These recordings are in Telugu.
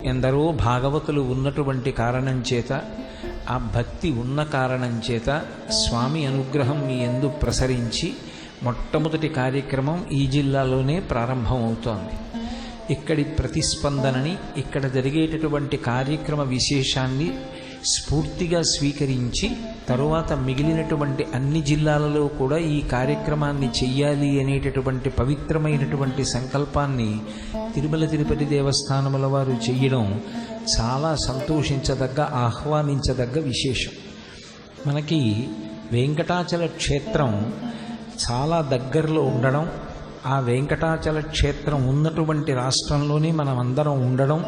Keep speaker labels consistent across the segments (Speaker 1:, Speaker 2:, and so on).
Speaker 1: ఎందరో భాగవతులు ఉన్నటువంటి కారణం చేత, ఆ భక్తి ఉన్న కారణం చేత స్వామి అనుగ్రహం మీ యందు ప్రసరించి మొట్టమొదటి కార్యక్రమం ఈ జిల్లాలోనే ప్రారంభమవుతోంది. ఇక్కడి ప్రతిస్పందనని, ఇక్కడ జరిగేటటువంటి కార్యక్రమ విశేషాన్ని స్ఫూర్తిగా స్వీకరించి తరువాత మిగిలినటువంటి అన్ని జిల్లాలలో కూడా ఈ కార్యక్రమాన్ని చెయ్యాలి అనేటటువంటి పవిత్రమైనటువంటి సంకల్పాన్ని తిరుమల తిరుపతి దేవస్థానముల వారు చెయ్యడం చాలా సంతోషించదగ్గ, ఆహ్వానించదగ్గ విశేషం. మనకి వెంకటాచల క్షేత్రం చాలా దగ్గరలో ఉండడం, ఆ వెంకటాచల క్షేత్రం ఉన్నటువంటి రాష్ట్రంలోనే మనం అందరం ఉండడం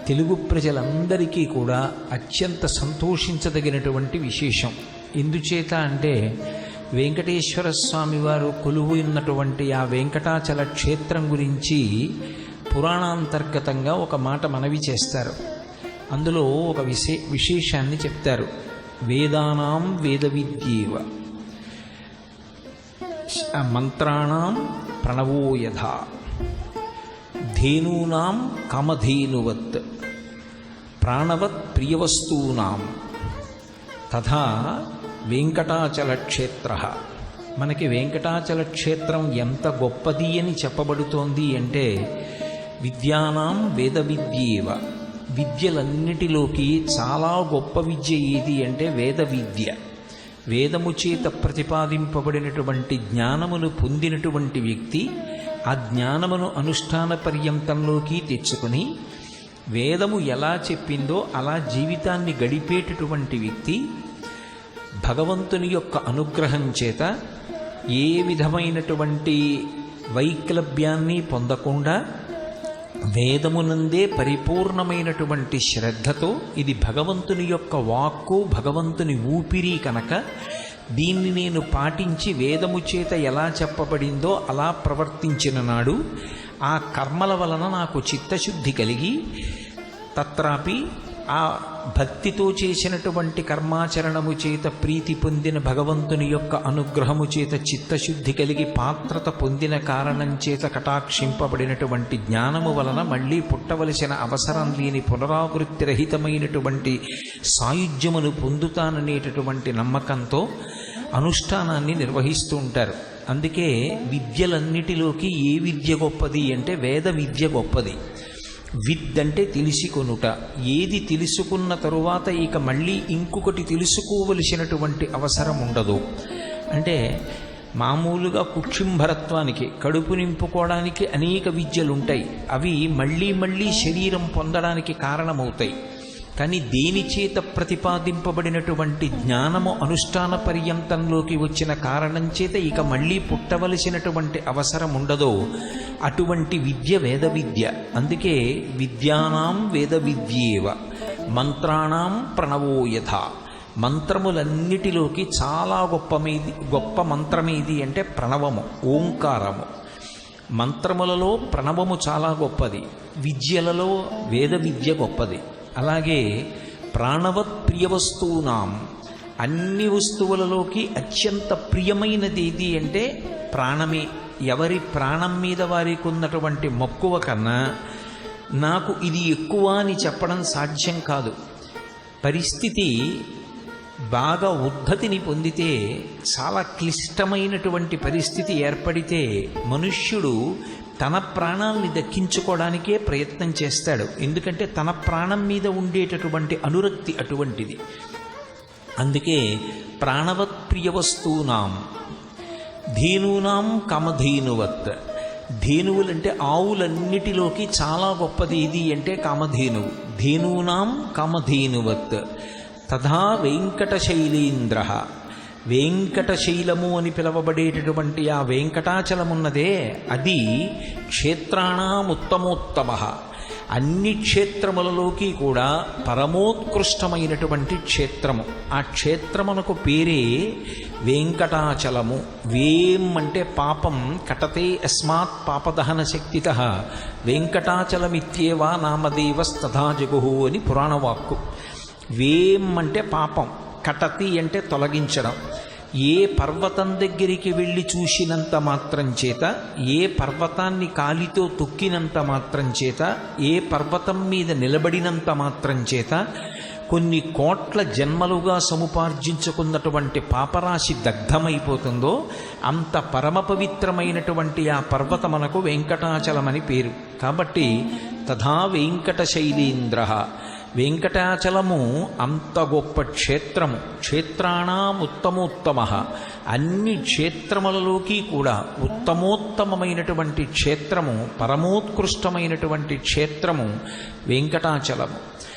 Speaker 1: తెలుగు ప్రజలందరికీ కూడా అత్యంత సంతోషించదగినటువంటి విశేషం. ఎందుచేత అంటే వెంకటేశ్వర స్వామి వారు కొలువు ఉన్నటువంటి ఆ వెంకటాచల క్షేత్రం గురించి పురాణాంతర్గతంగా ఒక మాట మనవి చేస్తారు. అందులో ఒక విశేషాన్ని చెప్తారు. వేదానాం వేద విద్యేవ మంత్రాణం ప్రణవో యథా ధేనూనాం కామధేనువత్ ప్రాణవత్ ప్రియవస్తూనాం తథా వెంకటాచల క్షేత్ర. మనకి వెంకటాచల క్షేత్రం ఎంత గొప్పది అని చెప్పబడుతోంది అంటే, విద్యానాం వేద విద్యేవ, విద్యలన్నిటిలోకి చాలా గొప్ప విద్య ఏది అంటే వేద విద్య. వేదము చేత ప్రతిపాదింపబడినటువంటి జ్ఞానమును పొందినటువంటి వ్యక్తి ఆ జ్ఞానమును అనుష్ఠాన పర్యంతంలోకి తెచ్చుకొని వేదము ఎలా చెప్పిందో అలా జీవితాన్ని గడిపేటటువంటి వ్యక్తి భగవంతుని యొక్క అనుగ్రహం చేత ఏ విధమైనటువంటి వైక్లభ్యాన్ని పొందకుండా వేదమునందే పరిపూర్ణమైనటువంటి శ్రద్ధతో, ఇది భగవంతుని యొక్క వాక్కు, భగవంతుని ఊపిరి కనుక దీన్ని నేను పాటించి వేదము చేత ఎలా చెప్పబడిందో అలా ప్రవర్తించిన నాడు ఆ కర్మల వలన నాకు చిత్తశుద్ధి కలిగి, తత్రాపి ఆ భక్తితో చేసినటువంటి కర్మాచరణము చేత ప్రీతి పొందిన భగవంతుని యొక్క అనుగ్రహము చేత చిత్తశుద్ధి కలిగి పాత్రత పొందిన కారణం చేత కటాక్షింపబడినటువంటి జ్ఞానము వలన మళ్ళీ పుట్టవలసిన అవసరం లేని పునరావృత్తి రహితమైనటువంటి సాయుధ్యమును పొందుతాననేటటువంటి నమ్మకంతో అనుష్ఠానాన్ని నిర్వహిస్తూ ఉంటారు. అందుకే విద్యలన్నిటిలోకి ఏ విద్య గొప్పది అంటే వేద విద్య గొప్పది. విద్ అంటే తెలిసికొనుట. ఏది తెలుసుకున్న తరువాత ఇక మళ్ళీ ఇంకొకటి తెలుసుకోవలసినటువంటి అవసరం ఉండదు. అంటే మామూలుగా కుక్షింభరత్వానికి, కడుపు నింపుకోవడానికి అనేక విద్యలుంటాయి. అవి మళ్ళీ మళ్ళీ శరీరం పొందడానికి కారణమవుతాయి. కానీ దేని చేత ప్రతిపాదింపబడినటువంటి జ్ఞానము అనుష్ఠాన పర్యంతంలోకి వచ్చిన కారణం చేత ఇక మళ్ళీ పుట్టవలసినటువంటి అవసరం ఉండదో అటువంటి విద్య వేద విద్య. అందుకే విద్యానాం వేద విద్యేవ మంత్రాణం ప్రణవో యథా. మంత్రములన్నిటిలోకి చాలా గొప్ప మంత్రమేది అంటే ప్రణవము, ఓంకారము. మంత్రములలో ప్రణవము చాలా గొప్పది, విద్యలలో వేద విద్య గొప్పది. అలాగే ప్రాణవత్ ప్రియవస్తూనాం, అన్ని వస్తువులలోకి అత్యంత ప్రియమైనది ఏది అంటే ప్రాణమే. ఎవరి ప్రాణం మీద వారికి ఉన్నటువంటి మక్కువ కన్నా నాకు ఇది ఎక్కువ అని చెప్పడం సాధ్యం కాదు. పరిస్థితి బాగా ఉద్ధతిని పొందితే, చాలా క్లిష్టమైనటువంటి పరిస్థితి ఏర్పడితే మనుష్యుడు తన ప్రాణాల్ని దక్కించుకోవడానికే ప్రయత్నం చేస్తాడు. ఎందుకంటే తన ప్రాణం మీద ఉండేటటువంటి అనురక్తి అటువంటిది. అందుకే ప్రాణవత్ ప్రియవస్తూనాం ధేనూనాం కామధేనువత్. ధేనువులంటే ఆవులన్నిటిలోకి చాలా గొప్పది ఇది అంటే కామధేనువు. ధేనూనాం కామధేనువత్ తథా వెంకటశైలేంద్ర. వెంకటశైలము అని పిలవబడేటటువంటి ఆ వెంకటాచలమున్నదే అది క్షేత్రాణముత్తమోత్తమ. అన్ని క్షేత్రములలోకి కూడా పరమోత్కృష్టమైనటువంటి క్షేత్రము. ఆ క్షేత్రమునకు పేరే వెంకటాచలము. వేం అంటే పాపం, కటతే యస్మాత్ పాపదహన శక్తితః వెంకటాచలమిత్యేవా నామదేవస్తథా జగుః అని పురాణవాక్కు. వేం అంటే పాపం, కటతి అంటే తొలగించడం. ఏ పర్వతం దగ్గరికి వెళ్ళి చూసినంత మాత్రం చేత, ఏ పర్వతాన్ని కాలితో తొక్కినంత మాత్రం చేత, ఏ పర్వతం మీద నిలబడినంత మాత్రం చేత కొన్ని కోట్ల జన్మలుగా సముపార్జించుకున్నటువంటి పాపరాశి దగ్ధమైపోతుందో అంత పరమ పవిత్రమైనటువంటి ఆ పర్వతమునకు వెంకటాచలమని పేరు. కాబట్టి తథా వెంకటశైలేంద్ర, వెంకటాచలము అంత గొప్ప క్షేత్రము. క్షేత్రాణం ఉత్తమోత్తమ, అన్ని క్షేత్రములలోకి కూడా ఉత్తమోత్తమమైనటువంటి క్షేత్రము, పరమోత్కృష్టమైనటువంటి క్షేత్రము వెంకటాచలము.